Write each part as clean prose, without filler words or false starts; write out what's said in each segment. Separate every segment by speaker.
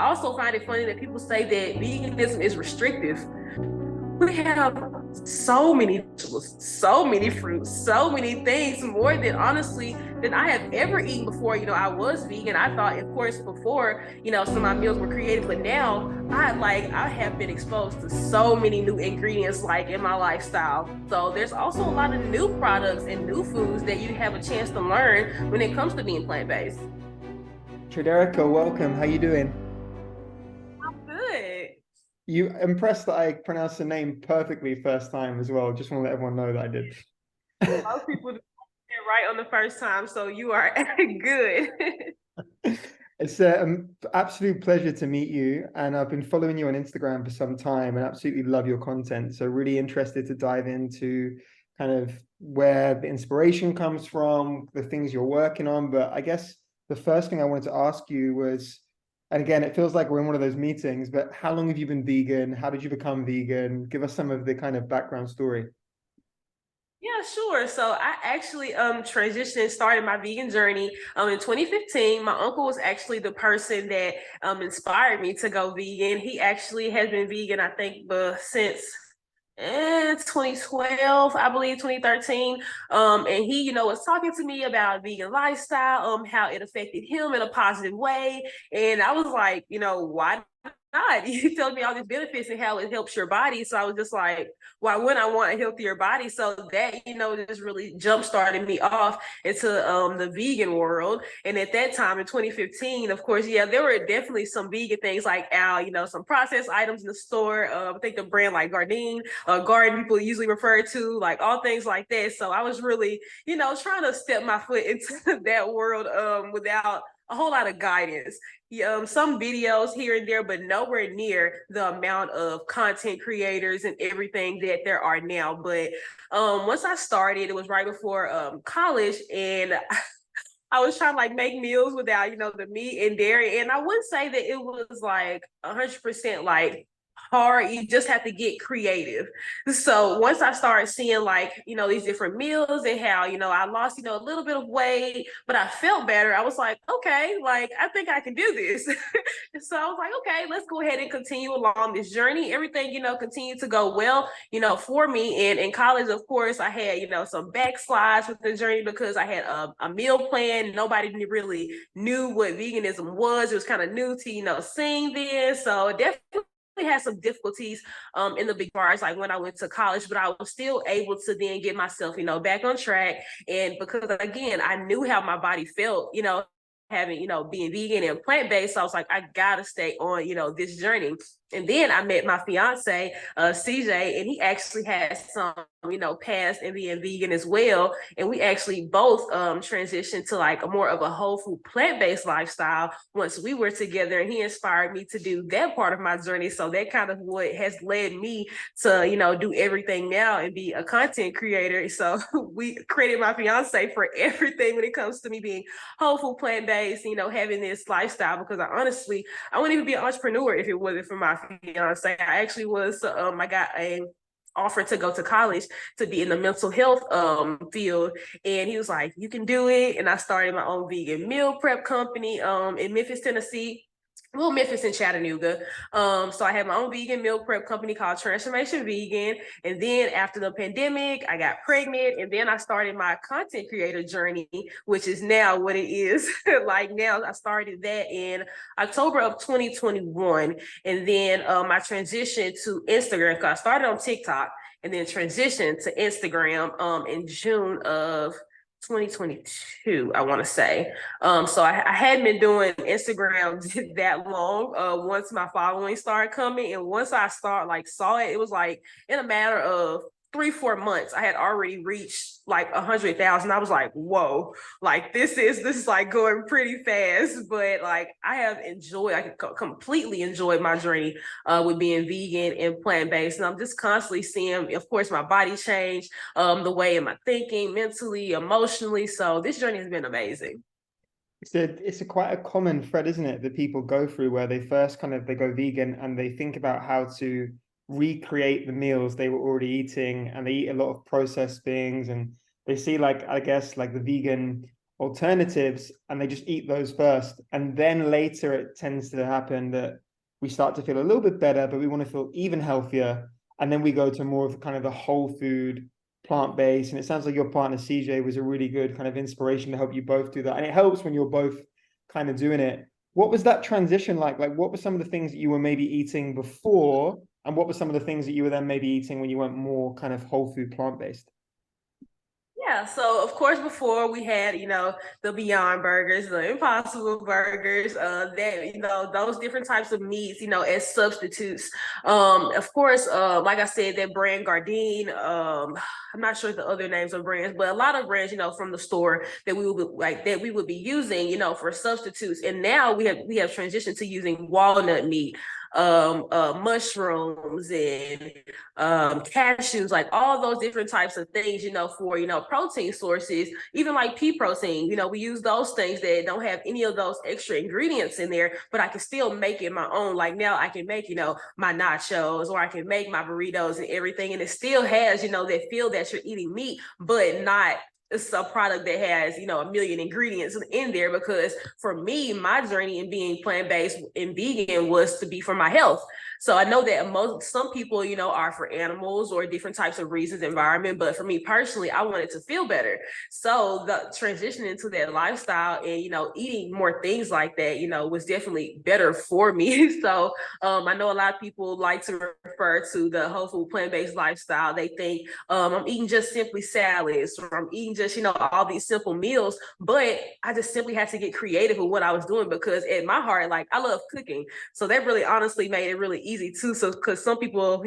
Speaker 1: also find it funny that people say that veganism is restrictive. We have so many vegetables, so many fruits, so many things, more than honestly than I have ever eaten before. I was vegan. I thought, of course, before, some of my meals were creative, but now I have been exposed to so many new ingredients like in my lifestyle. So there's also a lot of new products and new foods that you have a chance to learn when it comes to being plant-based.
Speaker 2: Tridereka, welcome. How you doing?
Speaker 1: Good.
Speaker 2: You impressed that I pronounced the name perfectly first time as well. Just want to let everyone know that I did.
Speaker 1: Most people do it right on the first time, so you are good.
Speaker 2: It's an absolute pleasure to meet you, and I've been following you on Instagram for some time and absolutely love your content. So really interested to dive into kind of where the inspiration comes from, the things you're working on. But I guess the first thing I wanted to ask you was, and again, it feels like we're in one of those meetings, but how long have you been vegan? How did you become vegan? Give us some of the kind of background story.
Speaker 1: Yeah, sure. So I actually transitioned, started my vegan journey in 2015. My uncle was actually the person that inspired me to go vegan. He actually has been vegan, I think, since 2012, I believe 2013. And he, was talking to me about vegan lifestyle, how it affected him in a positive way. And I was like, why not? You told me all these benefits and how it helps your body. So I was just like, why wouldn't I want a healthier body? So that, just really jump started me off into the vegan world. And at that time in 2015, of course, yeah, there were definitely some vegan things like some processed items in the store. I think the brand like Garden people usually refer to, like all things like that. So I was really, trying to step my foot into that world without a whole lot of guidance. Some videos here and there, but nowhere near the amount of content creators and everything that there are now. But once I started, it was right before college, and I was trying to like make meals without, the meat and dairy. And I wouldn't say that it was like 100% like hard. You just have to get creative. So once I started seeing like, these different meals and how, I lost, a little bit of weight, but I felt better. I was like, okay, like I think I can do this. So I was like, okay, let's go ahead and continue along this journey. Everything, continued to go well, for me. And in college, of course, I had, some backslides with the journey because I had a meal plan. Nobody really knew what veganism was. It was kind of new to, seeing this. So definitely had some difficulties in the big bars like when I went to college, but I was still able to then get myself, back on track. And because again, I knew how my body felt, having, being vegan and plant-based. So I was like, I gotta stay on, this journey. And then I met my fiance, CJ, and he actually has some, past in being vegan as well. And we actually both transitioned to like a more of a whole food plant-based lifestyle once we were together. And he inspired me to do that part of my journey. So that kind of what has led me to, do everything now and be a content creator. So we created my fiance for everything when it comes to me being whole food plant-based, having this lifestyle, because I wouldn't even be an entrepreneur if it wasn't for my fiance. I actually was, I got a offer to go to college to be in the mental health field, and he was like, you can do it. And I started my own vegan meal prep company in Memphis, Tennessee. Well, Memphis and Chattanooga. So I had my own vegan meal prep company called Transformation Vegan. And then after the pandemic, I got pregnant. And then I started my content creator journey, which is now what it is. Like now, I started that in October of 2021. And then I transitioned to Instagram because I started on TikTok and then transitioned to Instagram in June of 2022, I want to say. So I hadn't been doing Instagram that long. Once my following started coming, and once I saw it, it was like in a matter of 3-4 months, I had already reached like 100,000. I was like, whoa, like this is like going pretty fast. But like I have enjoyed, I completely enjoyed my journey with being vegan and plant based, and I'm just constantly seeing, of course, my body change, the way am I thinking mentally, emotionally. So this journey has been amazing.
Speaker 2: It's a quite a common thread, isn't it, that people go through where they first they go vegan and they think about how to recreate the meals they were already eating, and they eat a lot of processed things, and they see like, I guess, like the vegan alternatives and they just eat those first. And then later it tends to happen that we start to feel a little bit better, but we want to feel even healthier. And then we go to more of kind of the whole food, plant-based. And it sounds like your partner CJ was a really good kind of inspiration to help you both do that. And it helps when you're both kind of doing it. What was that transition like? Like, what were some of the things that you were maybe eating before? And what were some of the things that you were then maybe eating when you went more kind of whole food plant-based?
Speaker 1: Yeah, so of course before we had, the Beyond Burgers, the Impossible Burgers, that those different types of meats, as substitutes. Of course, like I said, that brand Gardein, I'm not sure the other names of brands, but a lot of brands, from the store that we would be using, for substitutes. And now we have transitioned to using walnut meat, mushrooms and cashews, like all those different types of things, for, protein sources, even like pea protein, we use those things that don't have any of those extra ingredients in there, but I can still make it my own. Like now I can make, my nachos, or I can make my burritos and everything. And it still has, that feel that you're eating meat, but not it's a product that has, a million ingredients in there, because for me, my journey in being plant-based and vegan was to be for my health. So I know that some people, are for animals or different types of reasons, environment. But for me personally, I wanted to feel better. So the transition into that lifestyle and, eating more things like that, was definitely better for me. So I know a lot of people like to refer to the whole food plant-based lifestyle. They think I'm eating just simply salads, or I'm eating just, all these simple meals. But I just simply had to get creative with what I was doing, because at my heart, like, I love cooking. So that really honestly made it really easy too. So, because some people,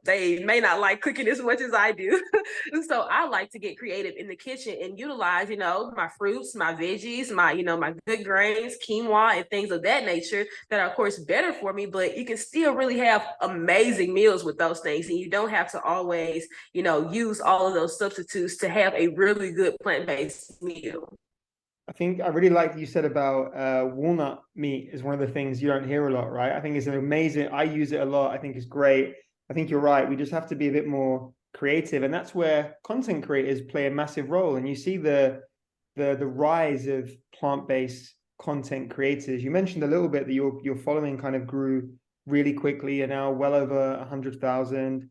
Speaker 1: they may not like cooking as much as I do. So I like to get creative in the kitchen and utilize, my fruits, my veggies, my good grains, quinoa, and things of that nature that are, of course, better for me. But you can still really have amazing meals with those things. And you don't have to always, use all of those substitutes to have a really good plant-based meal.
Speaker 2: I think I really like you said about walnut meat is one of the things you don't hear a lot, right? I think it's an amazing, I use it a lot. I think it's great. I think you're right. We just have to be a bit more creative. And that's where content creators play a massive role. And you see the rise of plant-based content creators. You mentioned a little bit that your following kind of grew really quickly. You're now well over 100,000.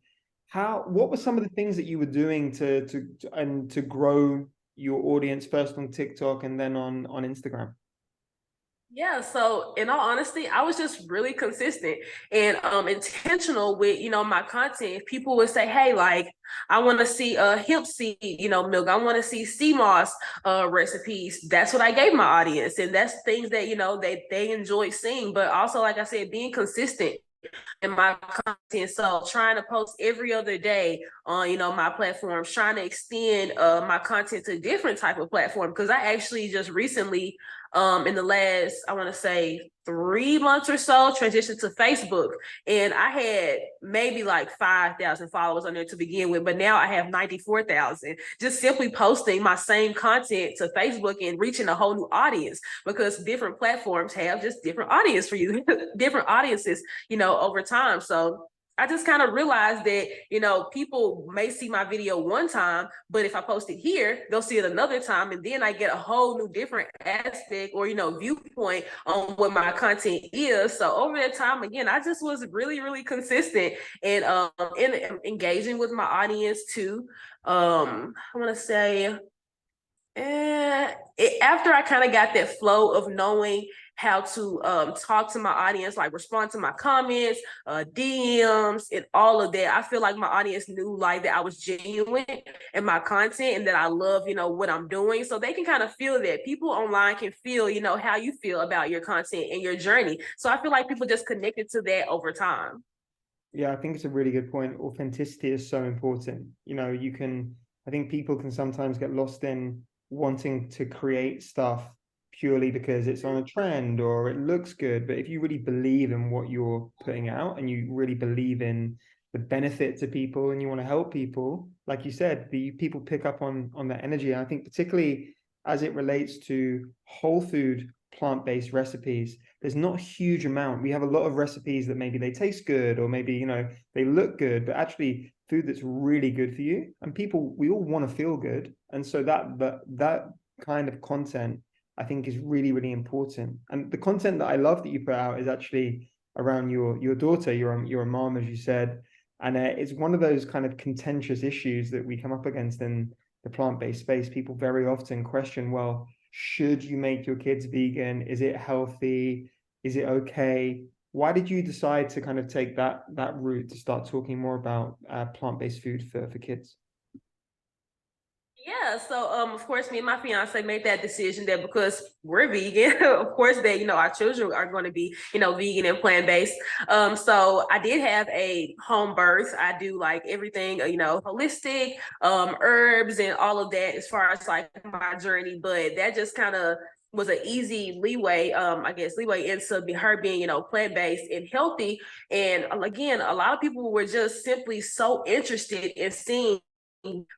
Speaker 2: What were some of the things that you were doing to grow your audience first on TikTok and then on Instagram?
Speaker 1: Yeah, so in all honesty, I was just really consistent and intentional with, my content. If people would say, hey, like, I want to see hemp seed, milk, I want to see sea moss recipes. That's what I gave my audience. And that's things that, they enjoy seeing. But also, like I said, being consistent in my content. So trying to post every other day on, my platforms, trying to extend my content to different type of platform. Because I actually just recently, in the last, I want to say 3 months or so, transitioned to Facebook. And I had maybe like 5,000 followers on there to begin with, but now I have 94,000, just simply posting my same content to Facebook and reaching a whole new audience, because different platforms have just different audience for you, different audiences, over time. So I just kind of realized that, people may see my video one time, but if I post it here, they'll see it another time. And then I get a whole new different aspect or, viewpoint on what my content is. So over that time, again, I just was really, really consistent and in engaging with my audience too. I want to say, after I kind of got that flow of knowing how to talk to my audience, like respond to my comments, DMs, and all of that, I feel like my audience knew like that I was genuine in my content and that I love, what I'm doing. So they can kind of feel that. People online can feel, how you feel about your content and your journey. So I feel like people just connected to that over time.
Speaker 2: Yeah, I think it's a really good point. Authenticity is so important. I think people can sometimes get lost in wanting to create stuff purely because it's on a trend or it looks good. But if you really believe in what you're putting out and you really believe in the benefit to people and you want to help people, like you said, the people pick up on that energy. And I think particularly as it relates to whole food plant-based recipes, there's not a huge amount. We have a lot of recipes that maybe they taste good or maybe, they look good, but actually food that's really good for you. And people, we all want to feel good. And so that kind of content, I think is really, really important. And the content that I love that you put out is actually around your daughter. You're a mom, as you said, and it's one of those kind of contentious issues that we come up against in the plant-based space. People very often question, well, should you make your kids vegan? Is it healthy? Is it okay? Why did you decide to kind of take that route to start talking more about plant-based food for kids?
Speaker 1: Yeah, so of course, me and my fiance made that decision that because we're vegan, of course, that our children are going to be vegan and plant based. So I did have a home birth. I do like everything holistic, herbs and all of that as far as like my journey. But that just kind of was an easy leeway, I guess, leeway into her being plant based and healthy. And again, a lot of people were just simply so interested in seeing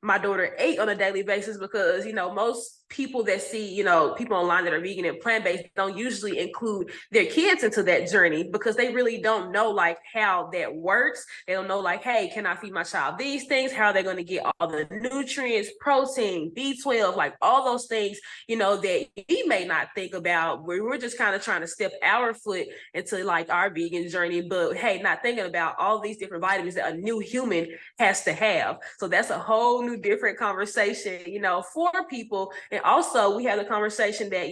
Speaker 1: my daughter ate on a daily basis because most people that see people online that are vegan and plant-based don't usually include their kids into that journey because they really don't know like how that works. They don't know like, hey, can I feed my child these things? How are they going to get all the nutrients, protein, B12, like all those things that we may not think about. We're just kind of trying to step our foot into like our vegan journey, but hey, not thinking about all these different vitamins that a new human has to have. So that's a whole new different conversation, for people. And also we had a conversation that,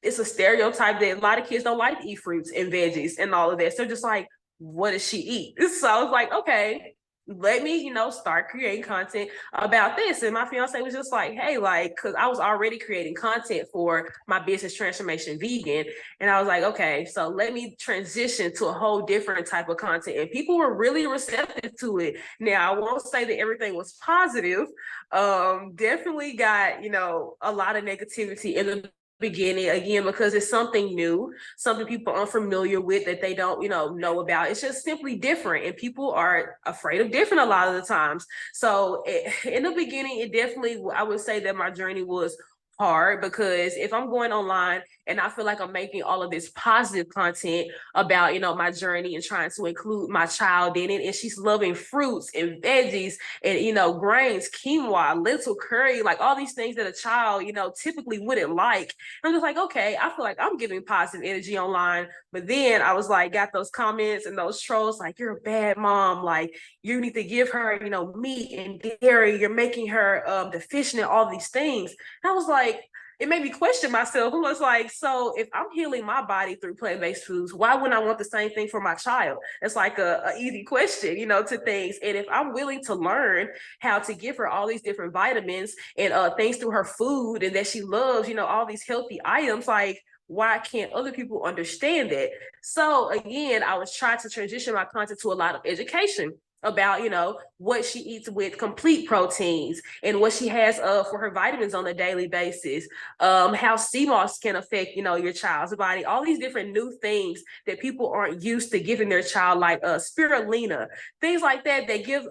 Speaker 1: it's a stereotype that a lot of kids don't like to eat fruits and veggies and all of that. So just like, what does she eat? So I was like, okay, let me, start creating content about this. And my fiance was just like, hey, like, cause I was already creating content for my business Transformation Vegan. And I was like, okay, so let me transition to a whole different type of content. And people were really receptive to it. Now, I won't say that everything was positive. Definitely got, a lot of negativity in the beginning, again, because it's something new, something people are unfamiliar with that they don't know about. It's just simply different, and people are afraid of different a lot of the times. So in the beginning, it definitely, I would say that my journey was hard because if I'm going online and I feel like I'm making all of this positive content about my journey and trying to include my child in it, and she's loving fruits and veggies and grains, quinoa, lentil curry, like all these things that a child typically wouldn't like. And I'm just like, okay, I feel like I'm giving positive energy online. But then I was like, got those comments and those trolls like, you're a bad mom, like you need to give her meat and dairy, you're making her deficient in all these things. And I was like, it made me question myself. I was like, so if I'm healing my body through plant-based foods, why wouldn't I want the same thing for my child? It's like a easy question, to things. And if I'm willing to learn how to give her all these different vitamins and things through her food and that she loves, all these healthy items, like, why can't other people understand that? So again, I was trying to transition my content to a lot of education about what she eats with complete proteins and what she has for her vitamins on a daily basis, how sea moss can affect your child's body, all these different new things that people aren't used to giving their child, like spirulina, things like that. They give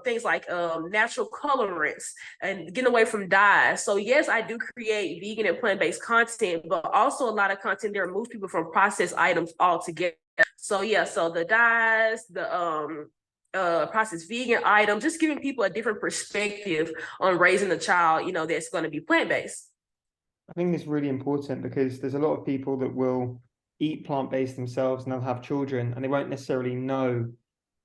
Speaker 1: things like natural colorants and getting away from dyes. So yes, I do create vegan and plant-based content, but also a lot of content that removes people from processed items altogether. So yeah, so the dyes, the processed vegan item, just giving people a different perspective on raising a child, that's going to be plant-based.
Speaker 2: I think it's really important because there's a lot of people that will eat plant-based themselves and they'll have children and they won't necessarily know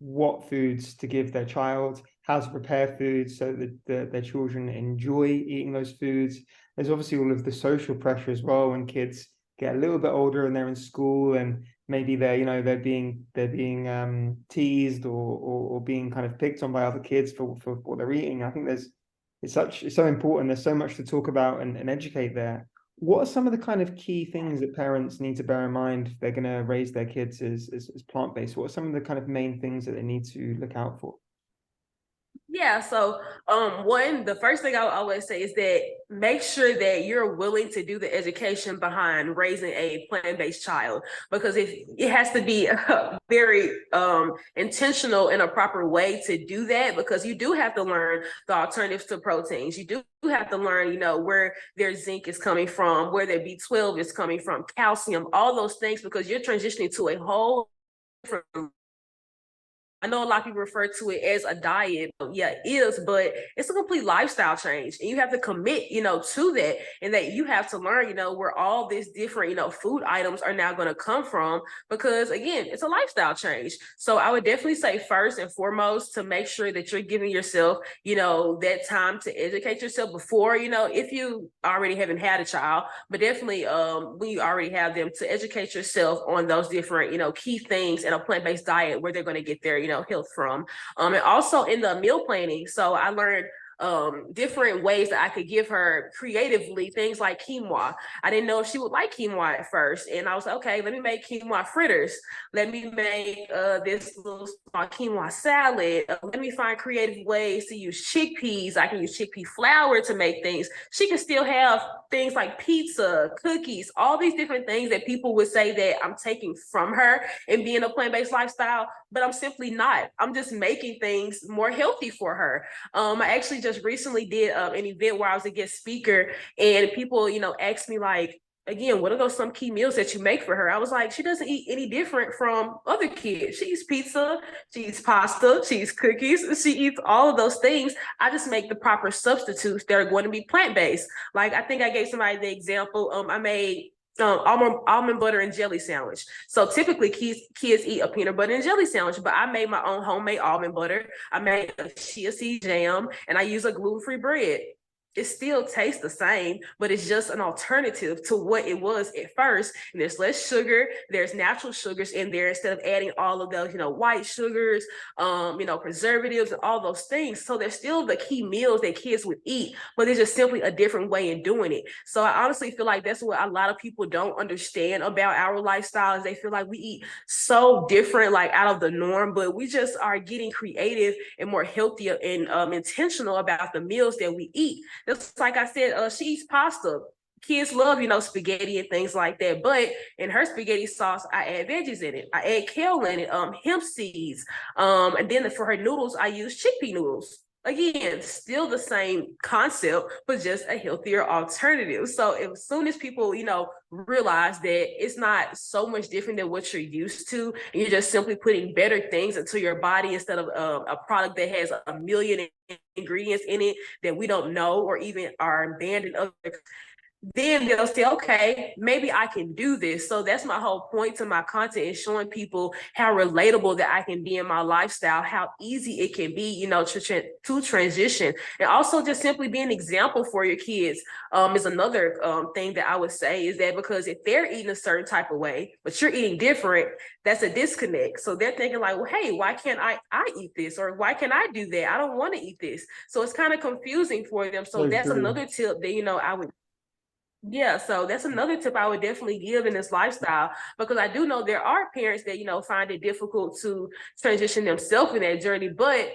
Speaker 2: what foods to give their child, how to prepare foods so that their children enjoy eating those foods. There's obviously all of the social pressure as well when kids get a little bit older and they're in school and maybe they're being teased or being kind of picked on by other kids for what they're eating. I think it's so important. There's so much to talk about and educate there. What are some of the kind of key things that parents need to bear in mind if they're going to raise their kids as plant-based? What are some of the kind of main things that they need to look out for?
Speaker 1: Yeah, so the first thing I would always say is that make sure that you're willing to do the education behind raising a plant-based child, because if it has to be very intentional in a proper way to do that, because you do have to learn the alternatives to proteins. You do have to learn, where their zinc is coming from, where their B12 is coming from, calcium, all those things, because you're transitioning to a whole different I know a lot of people refer to it as a diet. Yeah, it is, but it's a complete lifestyle change. And you have to commit, to that. And that you have to learn, where all these different, food items are now going to come from. Because again, it's a lifestyle change. So I would definitely say first and foremost to make sure that you're giving yourself, that time to educate yourself before, if you already haven't had a child, but definitely when you already have them, to educate yourself on those different, key things in a plant-based diet where they're going to get their, health from. And also in the meal planning. So I learned different ways that I could give her creatively, things like quinoa. I didn't know if she would like quinoa at first. And I was like, okay, let me make quinoa fritters. Let me make this little small quinoa salad. Let me find creative ways to use chickpeas. I can use chickpea flour to make things. She can still have things like pizza, cookies, all these different things that people would say that I'm taking from her and being a plant-based lifestyle, but I'm simply not. I'm just making things more healthy for her. I actually just recently did an event where I was a guest speaker, and people, asked me like, again, what are those some key meals that you make for her? I was like, she doesn't eat any different from other kids. She eats pizza, she eats pasta, she eats cookies, she eats all of those things. I just make the proper substitutes that are going to be plant-based. Like I think I gave somebody the example. I made almond butter and jelly sandwich. So typically kids eat a peanut butter and jelly sandwich, but I made my own homemade almond butter. I made a chia seed jam, and I use a gluten-free bread. It still tastes the same, but it's just an alternative to what it was at first. And there's less sugar, there's natural sugars in there instead of adding all of those, white sugars, preservatives and all those things. So there's still the key meals that kids would eat, but it's just simply a different way in doing it. So I honestly feel like that's what a lot of people don't understand about our lifestyles. They feel like we eat so different, like out of the norm, but we just are getting creative and more healthy and intentional about the meals that we eat. Just like I said, she eats pasta. Kids love, spaghetti and things like that. But in her spaghetti sauce, I add veggies in it. I add kale in it, hemp seeds. And then for her noodles, I use chickpea noodles. Again, still the same concept, but just a healthier alternative. So as soon as people, realize that it's not so much different than what you're used to, and you're just simply putting better things into your body instead of a product that has a million ingredients in it that we don't know or even are banned in other, then they'll say, okay, maybe I can do this. So that's my whole point to my content, is showing people how relatable that I can be in my lifestyle, how easy it can be, to transition. And also just simply be an example for your kids is another thing that I would say, is that because if they're eating a certain type of way, but you're eating different, that's a disconnect. So they're thinking like, well, hey, why can't I eat this? Or why can't I do that? I don't want to eat this. So it's kind of confusing for them. So that's another tip that, I would. Yeah, so that's another tip I would definitely give in this lifestyle, because I do know there are parents that, find it difficult to transition themselves in that journey, but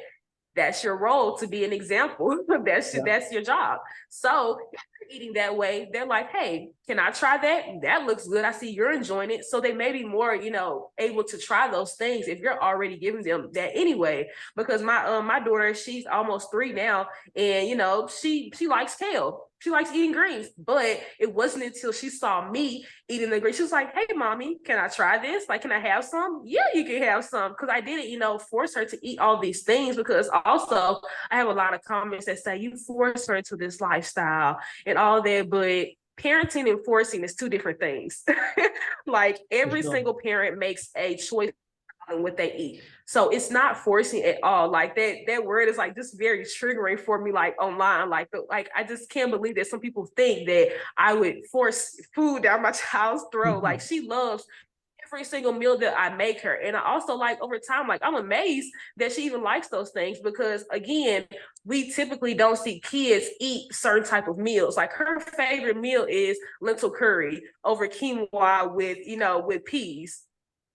Speaker 1: that's your role, to be an example. That's your job. So if you're eating that way, they're like, hey, can I try that? That looks good. I see you're enjoying it. So they may be more, able to try those things if you're already giving them that anyway. Because my daughter, she's almost 3 now, and she likes kale. She likes eating greens, but it wasn't until she saw me eating the greens. She was like, hey, mommy, can I try this? Like, can I have some? Yeah, you can have some. Because I didn't, force her to eat all these things, because also I have a lot of comments that say you force her into this lifestyle and all that. But parenting and forcing is 2 different things. Like every single parent makes a choice on what they eat. So it's not forcing at all. Like that word is like just very triggering for me, like online. Like I just can't believe that some people think that I would force food down my child's throat. Like she loves every single meal that I make her. And I also, like, over time, like, I'm amazed that she even likes those things, because again, we typically don't see kids eat certain type of meals. Like her favorite meal is lentil curry over quinoa with peas.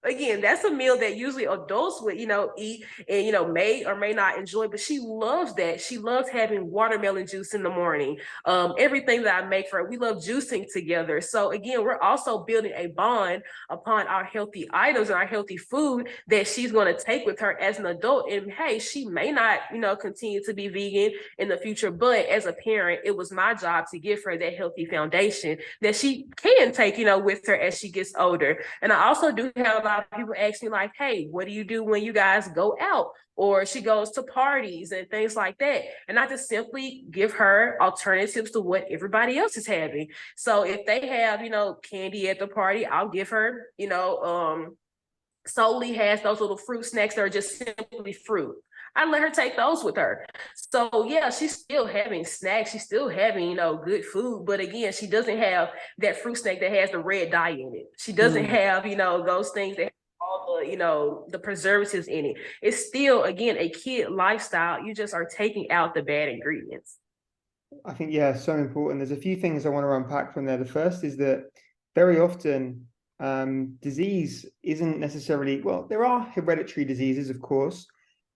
Speaker 1: Again, that's a meal that usually adults would, eat and, may or may not enjoy, but she loves that. She loves having watermelon juice in the morning. Everything that I make for her, we love juicing together. So again, we're also building a bond upon our healthy items and our healthy food that she's going to take with her as an adult. And hey, she may not, continue to be vegan in the future, but as a parent, it was my job to give her that healthy foundation that she can take, with her as she gets older. And I also do have a lot lot of people ask me like, hey, what do you do when you guys go out? Or she goes to parties and things like that. And I just simply give her alternatives to what everybody else is having. So if they have, candy at the party, I'll give her, solely has those little fruit snacks that are just simply fruit. I let her take those with her. So yeah, she's still having snacks. She's still having, good food. But again, she doesn't have that fruit snack that has the red dye in it. She doesn't have, those things that have all the, the preservatives in it. It's still, again, a kid lifestyle. You just are taking out the bad ingredients.
Speaker 2: I think, yeah, so important. There's a few things I want to unpack from there. The first is that very often disease isn't necessarily, well, there are hereditary diseases, of course,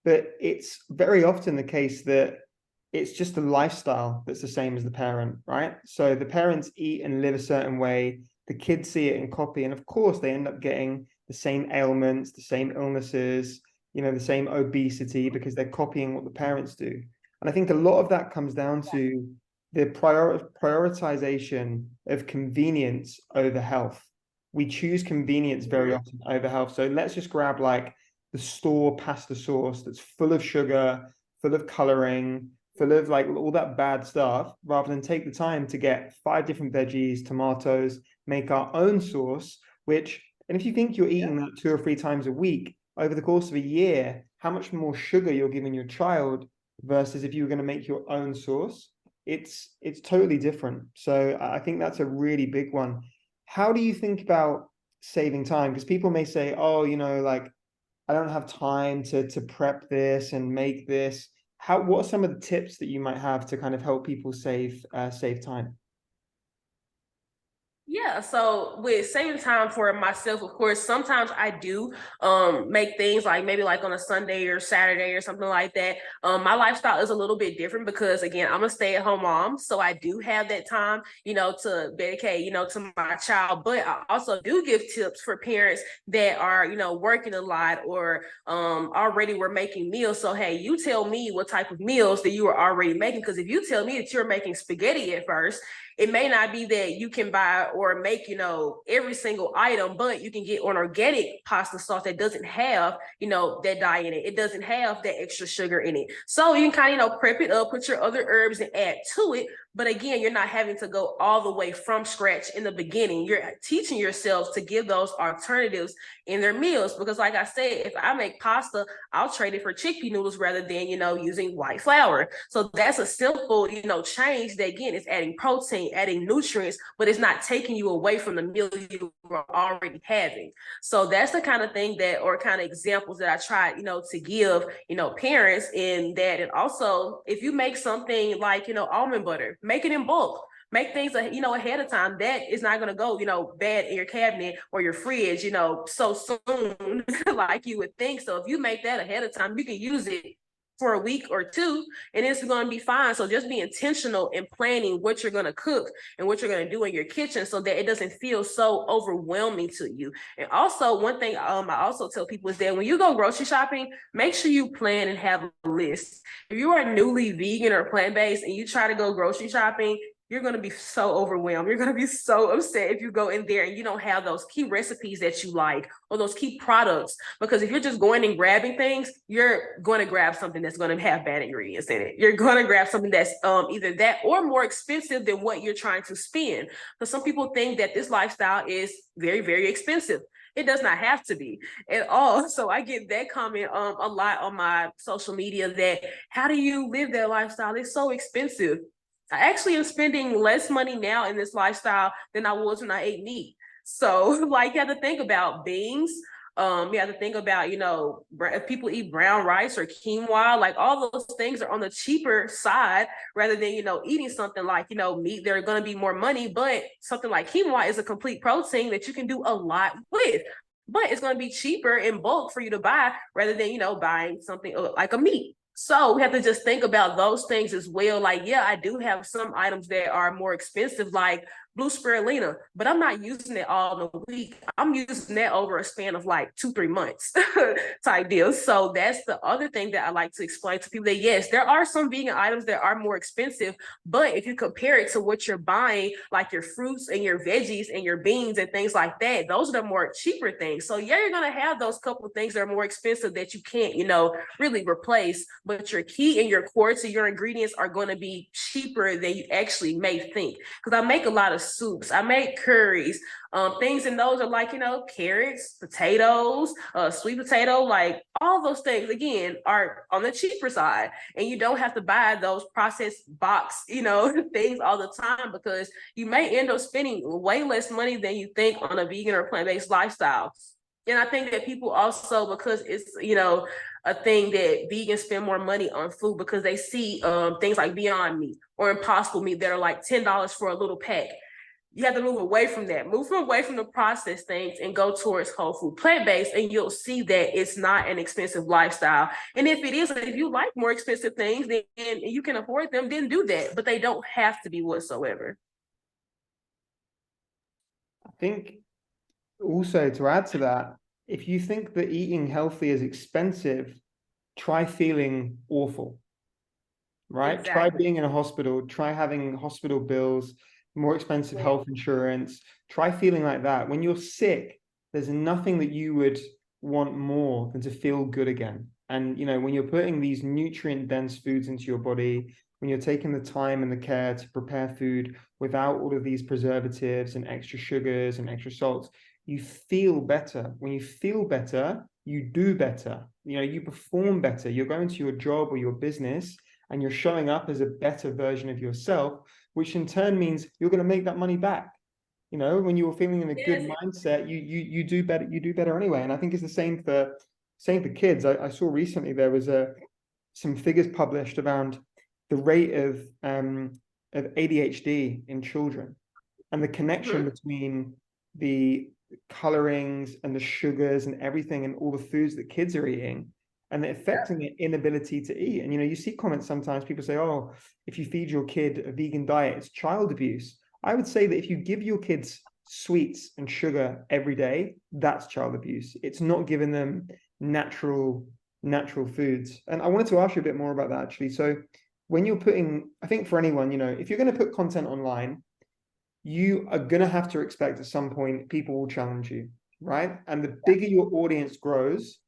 Speaker 2: but it's very often the case that it's just a lifestyle that's the same as the parent, right? So the parents eat and live a certain way, the kids see it and copy, and of course they end up getting the same ailments, the same illnesses, the same obesity, because they're copying what the parents do. And I think a lot of that comes down to the prioritization of convenience over health. We choose convenience very often over health. So let's just grab like the store pasta sauce that's full of sugar, full of coloring, full of like all that bad stuff, rather than take the time to get 5 different veggies, tomatoes, make our own sauce, and if you think you're eating that 2 or 3 times a week over the course of a year, how much more sugar you're giving your child versus if you were going to make your own sauce, it's totally different. So I think that's a really big one. How do you think about saving time? Because people may say, oh, like I don't have time to prep this and make this. What are some of the tips that you might have to kind of help people save time?
Speaker 1: Yeah, so with saving time for myself, of course, sometimes I do make things like maybe like on a Sunday or Saturday or something like that. My lifestyle is a little bit different because again, I'm a stay-at-home mom, so I do have that time, to dedicate, to my child. But I also do give tips for parents that are, working a lot or already were making meals. So hey, you tell me what type of meals that you are already making, because if you tell me that you're making spaghetti at first, it may not be that you can buy or make, every single item, but you can get an organic pasta sauce that doesn't have, that dye in it. It doesn't have that extra sugar in it. So you can kind of, prep it up, put your other herbs and add to it. But again, you're not having to go all the way from scratch in the beginning. You're teaching yourselves to give those alternatives in their meals. Because like I said, if I make pasta, I'll trade it for chickpea noodles rather than, using white flour. So that's a simple, change that again is adding protein, adding nutrients, but it's not taking you away from the meal you were already having. So that's the kind of thing that, or kind of examples that I try, to give, parents in that. And also if you make something like, almond butter, make it in bulk. Make things, ahead of time. That is not going to go, bad in your cabinet or your fridge, so soon like you would think. So if you make that ahead of time, you can use it for a week or two and it's going to be fine. So just be intentional in planning what you're going to cook and what you're going to do in your kitchen so that it doesn't feel so overwhelming to you. And also one thing I also tell people is that when you go grocery shopping, make sure you plan and have a list. If you are newly vegan or plant-based and you try to go grocery shopping, you're going to be so overwhelmed. You're going to be so upset if you go in there and you don't have those key recipes that you like or those key products. Because if you're just going and grabbing things, you're going to grab something that's going to have bad ingredients in it. You're going to grab something that's either that or more expensive than what you're trying to spend. Because some people think that this lifestyle is very, very expensive. It does not have to be at all. So I get that comment a lot on my social media that how do you live that lifestyle? It's so expensive. I actually am spending less money now in this lifestyle than I was when I ate meat. So like you have to think about beans. You have to think about, if people eat brown rice or quinoa, like all those things are on the cheaper side rather than, eating something like, meat. They're going to be more money, but something like quinoa is a complete protein that you can do a lot with. But it's going to be cheaper in bulk for you to buy rather than, buying something like a meat. So we have to just think about those things as well. Like, yeah, I do have some items that are more expensive, like blue spirulina, but I'm not using it all in a week. I'm using that over a span of like 2-3 months type deal. So that's the other thing that I like to explain to people, that yes, there are some vegan items that are more expensive, but if you compare it to what you're buying, like your fruits and your veggies and your beans and things like that, those are the more cheaper things. So yeah, you're going to have those couple of things that are more expensive that you can't, really replace, but your key and your core to your ingredients are going to be cheaper than you actually may think. Because I make a lot of soups, I make curries, things, and those are like, carrots, potatoes, sweet potato, like all those things again are on the cheaper side, and you don't have to buy those processed box, things all the time, because you may end up spending way less money than you think on a vegan or plant-based lifestyle. And I think that people also, because it's, a thing that vegans spend more money on food because they see things like Beyond Meat or Impossible Meat that are like $10 for a little pack. You have to move away from that, away from the processed things and go towards whole food plant-based, and you'll see that it's not an expensive lifestyle. And if it is, if you like more expensive things, then and you can afford them, then do that, but they don't have to be whatsoever.
Speaker 2: I think also, to add to that, if you think that eating healthy is expensive, try feeling awful, right? Try
Speaker 1: Exactly.
Speaker 2: being in a hospital, try having hospital bills, more expensive health insurance, try feeling like that. When you're sick, there's nothing that you would want more than to feel good again. And, when you're putting these nutrient-dense foods into your body, when you're taking the time and the care to prepare food without all of these preservatives and extra sugars and extra salts, you feel better. When you feel better, you do better. You perform better. You're going to your job or your business and you're showing up as a better version of yourself, which in turn means you're going to make that money back. When you're feeling in a good mindset, you do better. You do better anyway. And I think it's the same for kids. I saw recently there was some figures published around the rate of ADHD in children and the connection between the colorings and the sugars and everything and all the foods that kids are eating and affecting their inability to eat. And you see comments sometimes, people say, oh, if you feed your kid a vegan diet, it's child abuse. I would say that if you give your kids sweets and sugar every day, that's child abuse. It's not giving them natural foods. And I wanted to ask you a bit more about that, actually. So when you're putting, I think for anyone, if you're going to put content online, you are going to have to expect at some point people will challenge you, right? And the bigger your audience grows,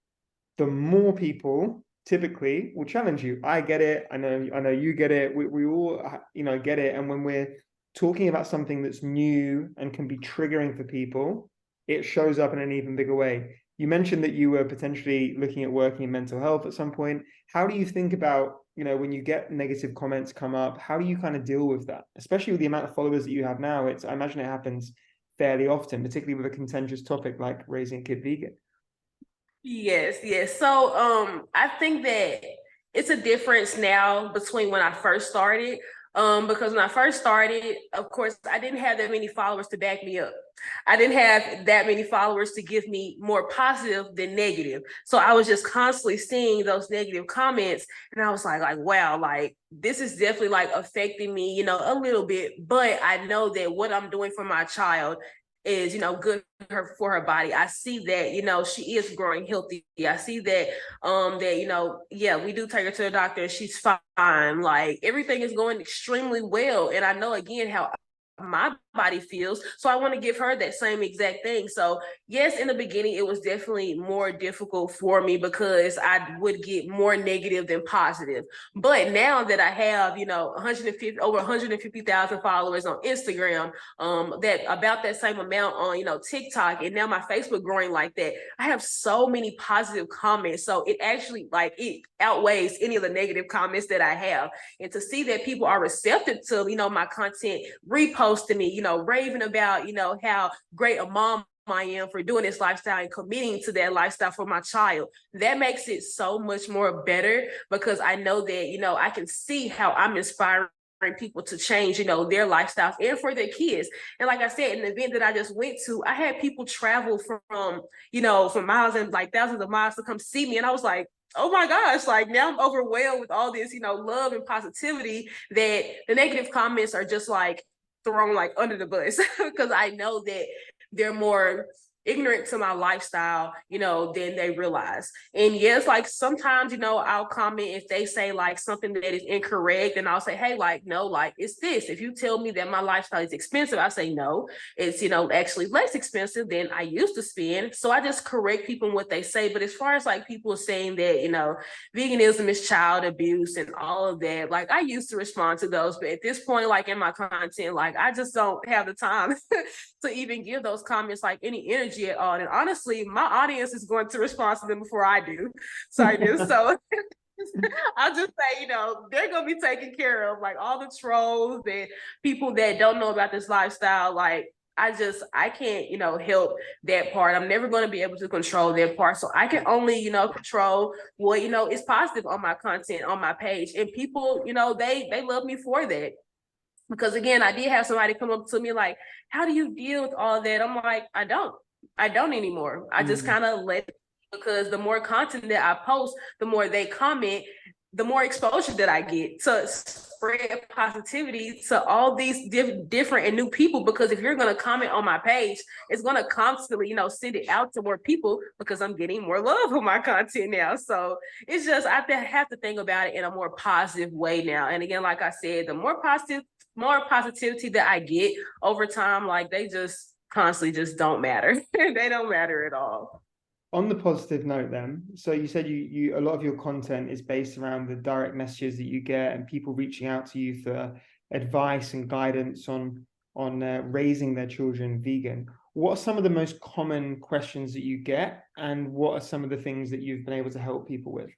Speaker 2: the more people typically will challenge you. I get it. I know you get it. We all, get it. And when we're talking about something that's new and can be triggering for people, it shows up in an even bigger way. You mentioned that you were potentially looking at working in mental health at some point. How do you think about, when you get negative comments come up, how do you kind of deal with that? Especially with the amount of followers that you have now, I imagine it happens fairly often, particularly with a contentious topic like raising a kid vegan.
Speaker 1: Yes. So I think that it's a difference now between when I first started. Because when I first started, of course, I didn't have that many followers to back me up. I didn't have that many followers to give me more positive than negative. So I was just constantly seeing those negative comments. And I was like, wow, like this is definitely like affecting me, a little bit. But I know that what I'm doing for my child is, good for her body. I see that, she is growing healthy. I see that, that, we do take her to the doctor and she's fine. Like everything is going extremely well. And I know again how my body feels. So I want to give her that same exact thing. So yes, in the beginning, it was definitely more difficult for me because I would get more negative than positive. But now that I have, 150,000 followers on Instagram, that about that same amount on, TikTok, and now my Facebook growing like that, I have so many positive comments. So it actually it outweighs any of the negative comments that I have. And to see that people are receptive to, my content, reposting me, raving about, how great a mom I am for doing this lifestyle and committing to that lifestyle for my child, that makes it so much more better because I know that, I can see how I'm inspiring people to change, their lifestyles and for their kids. And like I said, in the event that I just went to, I had people travel from, from miles and like thousands of miles to come see me. And I was like, oh my gosh, like now I'm overwhelmed with all this, love and positivity that the negative comments are just like, thrown like under the bus because I know that they're more ignorant to my lifestyle, than they realize. And yes, like sometimes, I'll comment if they say like something that is incorrect, and I'll say, hey, like, no, like it's this. If you tell me that my lifestyle is expensive, I say, no, it's, actually less expensive than I used to spend. So I just correct people in what they say. But as far as like people saying that, veganism is child abuse and all of that, like I used to respond to those. But at this point, like in my content, like I just don't have the time to even give those comments like any energy at all. And honestly, my audience is going to respond to them before I do. So I do. So I'll just say, they're going to be taken care of. Like all the trolls and people that don't know about this lifestyle, like I can't, help that part. I'm never going to be able to control that part. So I can only, control what, is positive on my content, on my page. And people, they love me for that. Because again, I did have somebody come up to me like, how do you deal with all that? I'm like, I don't anymore. I just kind of let it, because the more content that I post, the more they comment, the more exposure that I get to spread positivity to all these different and new people. Because if you're going to comment on my page, it's going to constantly, send it out to more people because I'm getting more love on my content now. So it's just, I have to think about it in a more positive way now. And again, like I said, the more positivity that I get over time, like they just constantly just don't matter. They don't matter at all.
Speaker 2: On the positive note then, so you said you a lot of your content is based around the direct messages that you get and people reaching out to you for advice and guidance on raising their children vegan. What are some of the most common questions that you get, and what are some of the things that you've been able to help people with?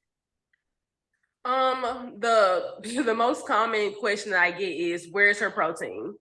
Speaker 1: The most common question that I get is, where's her protein?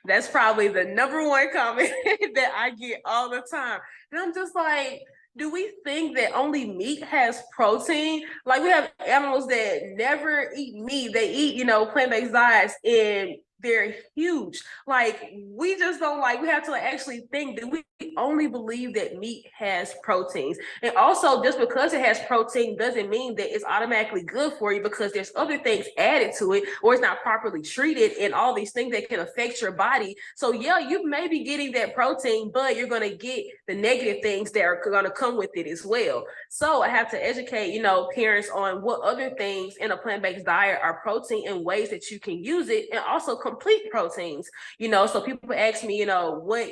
Speaker 1: That's probably the number one comment that I get all the time. And I'm just like, do we think that only meat has protein? Like we have animals that never eat meat. They eat, plant-based diets, and they're huge. Like we just don't, like, we have to actually think that we only believe that meat has proteins. And also, just because it has protein doesn't mean that it's automatically good for you, because there's other things added to it, or it's not properly treated, and all these things that can affect your body. So yeah, you may be getting that protein, but you're going to get the negative things that are going to come with it as well. So I have to educate, parents on what other things in a plant-based diet are protein and ways that you can use it, and also complete proteins. So people ask me, what,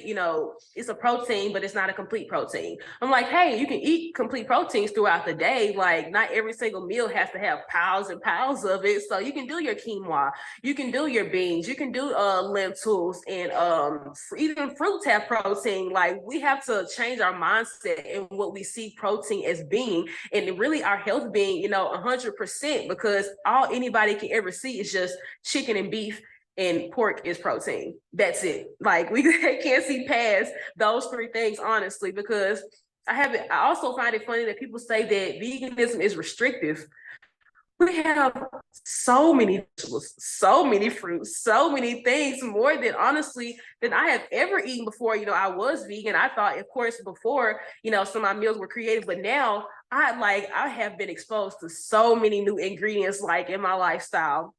Speaker 1: it's a protein, but it's not a complete protein. I'm like, hey, you can eat complete proteins throughout the day. Like not every single meal has to have piles and piles of it. So you can do your quinoa, you can do your beans, you can do lentils, and even fruits have protein. Like we have to change our mindset and what we see protein as being, and really our health being, 100%, because all anybody can ever see is just chicken and beef and pork is protein. That's it. Like we can't see past those three things, honestly, because I also find it funny that people say that veganism is restrictive. We have so many vegetables, so many fruits, so many things, more than honestly than I have ever eaten before. I was vegan. I thought, of course, before, some of my meals were creative, but now I have been exposed to so many new ingredients, like in my lifestyle,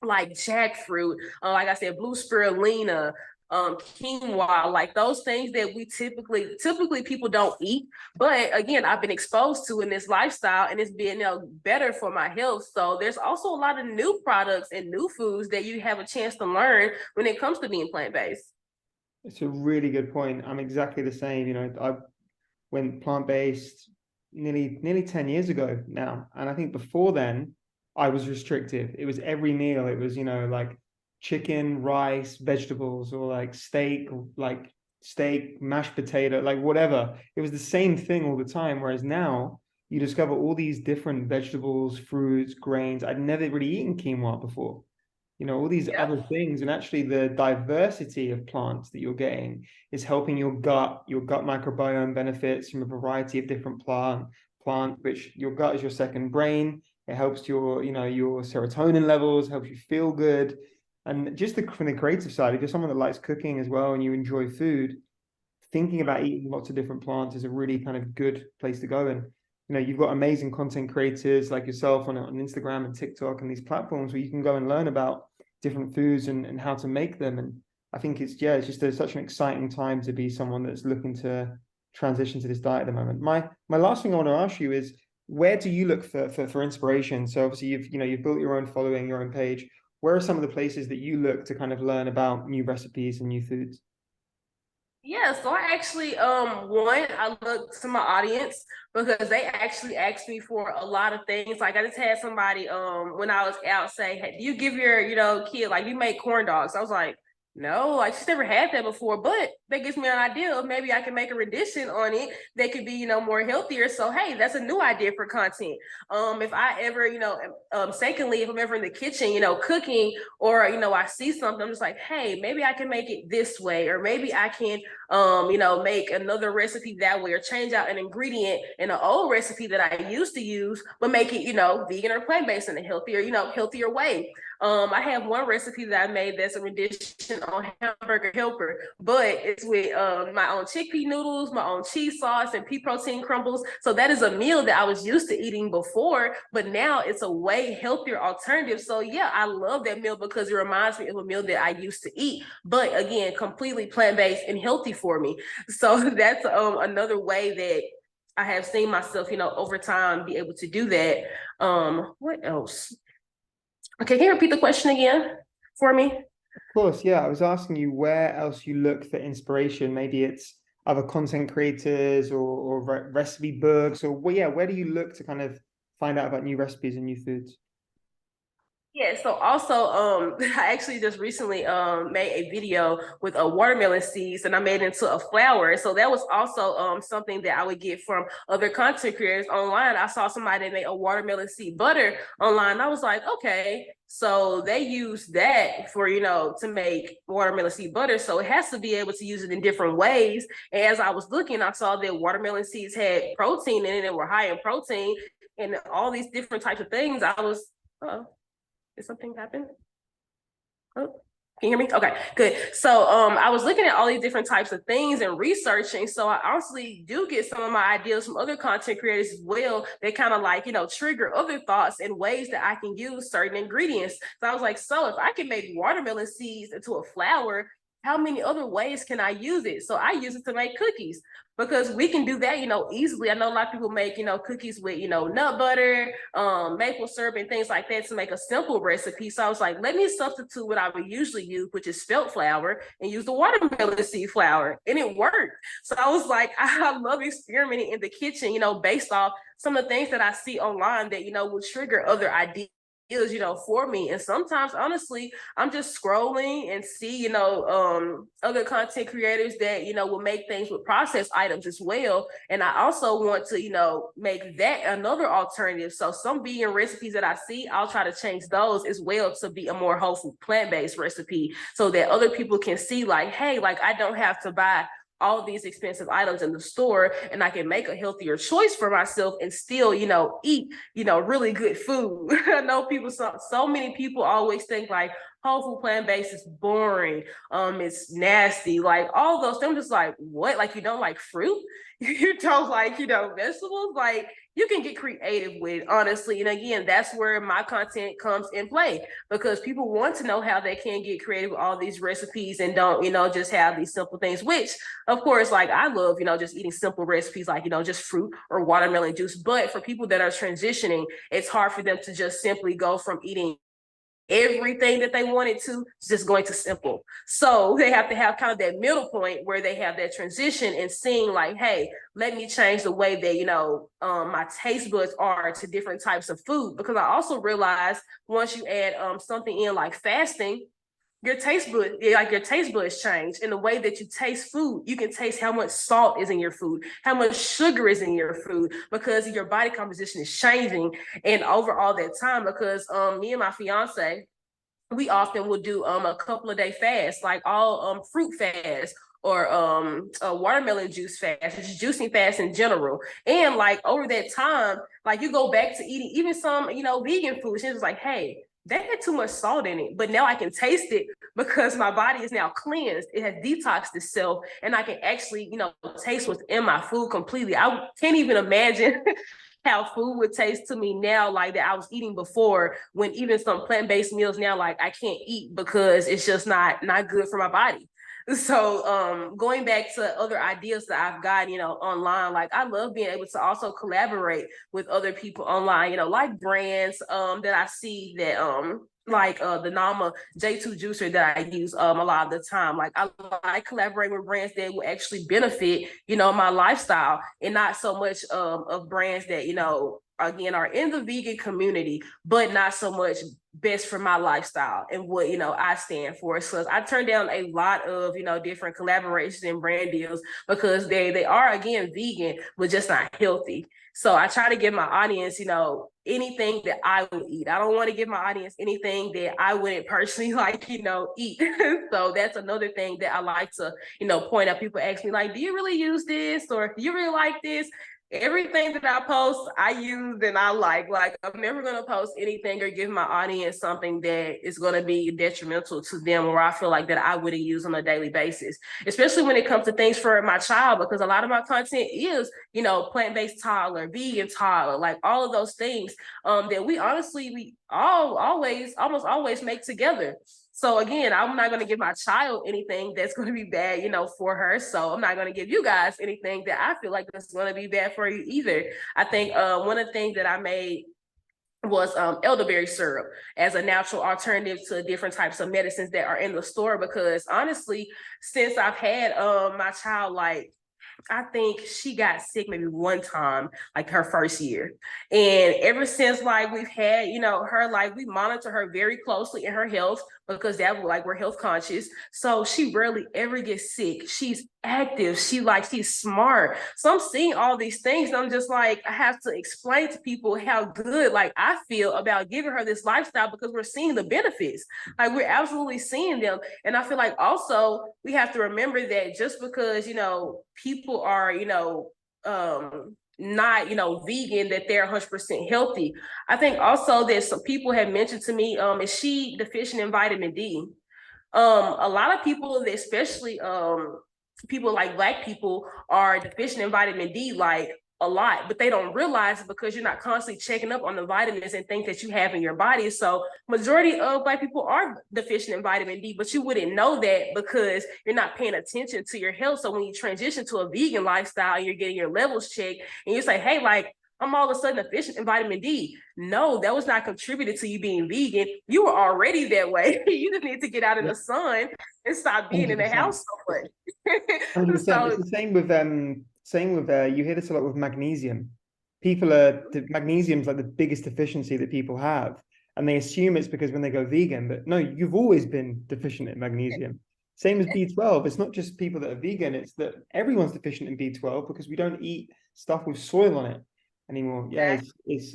Speaker 1: like jackfruit, like I said, blue spirulina, quinoa, like those things that we typically people don't eat. But again, I've been exposed to in this lifestyle, and it's been, better for my health. So there's also a lot of new products and new foods that you have a chance to learn when it comes to being plant-based.
Speaker 2: It's a really good point. I'm exactly the same. I went plant-based nearly 10 years ago now. And I think before then, I was restrictive. It was every meal. It was, like chicken, rice, vegetables, or like steak, mashed potato, like whatever. It was the same thing all the time. Whereas now you discover all these different vegetables, fruits, grains. I'd never really eaten quinoa before. All these other things, and actually the diversity of plants that you're getting is helping your gut microbiome benefits from a variety of different plant, which your gut is your second brain. It helps your serotonin levels, helps you feel good. And just from the creative side, if you're someone that likes cooking as well and you enjoy food, thinking about eating lots of different plants is a really kind of good place to go. And you've got amazing content creators like yourself on Instagram and TikTok and these platforms where you can go and learn about different foods and how to make them. And I think it's just such an exciting time to be someone that's looking to transition to this diet at the moment. My last thing I want to ask you is, where do you look for inspiration? So obviously you've built your own following, your own page. Where are some of the places that you look to kind of learn about new recipes and new foods?
Speaker 1: Yeah, so I actually one, I looked to my audience because they actually asked me for a lot of things. Like I just had somebody when I was out say, "Hey, do you give your, kid, like, you make corn dogs?" I was like, "No, I just never had that before," but that gives me an idea of maybe I can make a rendition on it that could be, more healthier. So hey, that's a new idea for content. If I ever, secondly, if I'm ever in the kitchen, cooking, or I see something, I'm just like, hey, maybe I can make it this way, or maybe I can make another recipe that way, or change out an ingredient in an old recipe that I used to use, but make it, vegan or plant-based in a healthier way. I have one recipe that I made that's a rendition on hamburger helper, but it's with my own chickpea noodles, my own cheese sauce, and pea protein crumbles. So that is a meal that I was used to eating before, but now it's a way healthier alternative. So yeah, I love that meal because it reminds me of a meal that I used to eat, but again, completely plant-based and healthy for me. So that's another way that I have seen myself, over time be able to do that. What else? Okay, can you repeat the question again for me?
Speaker 2: Of course, yeah. I was asking you where else you look for inspiration. Maybe it's other content creators or recipe books, or well, yeah, where do you look to kind of find out about new recipes and new foods?
Speaker 1: Yeah, so also I actually just recently made a video with a watermelon seeds, and I made it into a flour. So that was also something that I would get from other content creators online. I saw somebody that made a watermelon seed butter online. I was like, okay, so they use that for, to make watermelon seed butter. So it has to be able to use it in different ways. And as I was looking, I saw that watermelon seeds had protein in it and were high in protein and all these different types of things. I was, oh, did something happen? Oh, can you hear me? Okay, good. So I was looking at all these different types of things and researching. So I honestly do get some of my ideas from other content creators as well. They kind of like, trigger other thoughts and ways that I can use certain ingredients. So I was like, so if I can make watermelon seeds into a flour, how many other ways can I use it? So I use it to make cookies because we can do that, easily. I know a lot of people make, cookies with, nut butter, maple syrup and things like that to make a simple recipe. So I was like, let me substitute what I would usually use, which is spelt flour, and use the watermelon seed flour. And it worked. So I was like, I love experimenting in the kitchen, based off some of the things that I see online that, will trigger other ideas, for me. And sometimes, honestly, I'm just scrolling and see, other content creators that, will make things with processed items as well. And I also want to, make that another alternative. So some vegan recipes that I see, I'll try to change those as well to be a more wholesome plant-based recipe so that other people can see like, hey, like I don't have to buy all these expensive items in the store, and I can make a healthier choice for myself and still, eat, really good food. I know so many people always think like whole food plant-based is boring, it's nasty, like all those. I'm just like, what? Like, you don't like fruit? You don't like, vegetables? Like, you can get creative with, honestly. And again, that's where my content comes in play, because people want to know how they can get creative with all these recipes and don't, just have these simple things, which of course, like I love, just eating simple recipes, like, just fruit or watermelon juice. But for people that are transitioning, it's hard for them to just simply go from eating everything that they wanted to just going to simple. So they have to have kind of that middle point where they have that transition and seeing like, hey, let me change the way that, my taste buds are to different types of food. Because I also realized once you add something in like fasting, your taste buds change in the way that you taste food. You can taste how much salt is in your food, how much sugar is in your food, because your body composition is changing. And over all that time, because me and my fiance, we often will do a couple of day fast, like all fruit fast, or a watermelon juice fast, which is juicing fast in general. And like over that time, like you go back to eating even some, vegan foods. It's like, hey, that had too much salt in it, but now I can taste it because my body is now cleansed. It has detoxed itself, and I can actually, taste what's in my food completely. I can't even imagine how food would taste to me now, like that I was eating before, when even some plant-based meals now, like I can't eat because it's just not good for my body. So going back to other ideas that I've got, online, like I love being able to also collaborate with other people online, like brands that I see that like the Nama J2 juicer that I use a lot of the time. Like I like collaborating with brands that will actually benefit, my lifestyle, and not so much of brands that, again, are in the vegan community, but not so much best for my lifestyle and what, I stand for. So I turned down a lot of, different collaborations and brand deals because they are, again, vegan, but just not healthy. So I try to give my audience, anything that I would eat. I don't want to give my audience anything that I wouldn't personally like, eat. So that's another thing that I like to, point out. People ask me like, do you really use this? Or do you really like this? Everything that I post, I use and I like. Like, I'm never going to post anything or give my audience something that is going to be detrimental to them, or I feel like that I wouldn't use on a daily basis, especially when it comes to things for my child, because a lot of my content is, plant-based toddler, vegan toddler, like all of those things that we almost always make together. So again, I'm not going to give my child anything that's going to be bad, for her. So I'm not going to give you guys anything that I feel like that's going to be bad for you either. I think one of the things that I made was elderberry syrup as a natural alternative to different types of medicines that are in the store. Because honestly, since I've had my child, like, I think she got sick maybe one time, like her first year. And ever since, like, we've had, her, like, we monitor her very closely in her health, because that, like, we're health conscious. So she rarely ever gets sick. She's active. She's smart. So I'm seeing all these things, and I'm just like, I have to explain to people how good, like, I feel about giving her this lifestyle, because we're seeing the benefits. Like, we're absolutely seeing them. And I feel like also we have to remember that just because, people are, not, vegan, that they're 100% healthy. I think also that some people have mentioned to me, is she deficient in vitamin D? A lot of people, especially people like Black people, are deficient in vitamin D, like, a lot, but they don't realize it because you're not constantly checking up on the vitamins and things that you have in your body. So majority of Black people are deficient in vitamin D, but you wouldn't know that because you're not paying attention to your health. So when you transition to a vegan lifestyle, you're getting your levels checked, and you say, hey, like, I'm all of a sudden deficient in vitamin D. No, that was not contributed to you being vegan. You were already that way. You just need to get out in the sun and stop being in the
Speaker 2: 100%.
Speaker 1: house so much.
Speaker 2: 100%. It's
Speaker 1: So
Speaker 2: the same with you hear this a lot with magnesium. Magnesium is like the biggest deficiency that people have, and they assume it's because when they go vegan, but no, you've always been deficient in magnesium. Same as B12. It's not just people that are vegan, it's that everyone's deficient in B12 because we don't eat stuff with soil on it anymore. Yeah, it's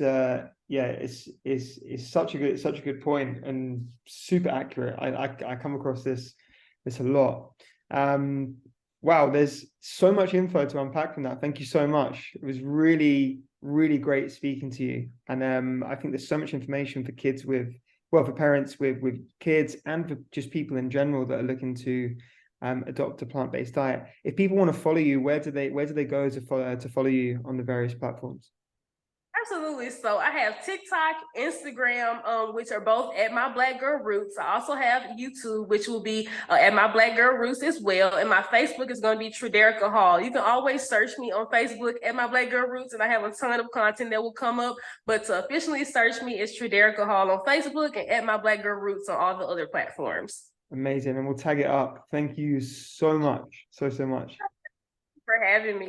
Speaker 2: such a good point, and super accurate. I come across this a lot. Wow, there's so much info to unpack from that. Thank you so much. It was really, really great speaking to you. And I think there's so much information for kids for parents with kids, and for just people in general that are looking to adopt a plant-based diet. If people want to follow you, where do they go to follow you on the various platforms?
Speaker 1: absolutely. So I have TikTok, Instagram, which are both at My Black Girl Roots. I also have YouTube, which will be at My Black Girl Roots as well. And my Facebook is going to be Tridereka Hall. You can always search me on Facebook at My Black Girl Roots, and I have a ton of content that will come up. But to officially search me, it's Tridereka Hall on Facebook and at My Black Girl Roots on all the other platforms.
Speaker 2: Amazing. And we'll tag it up. Thank you so much. So much.
Speaker 1: For having me.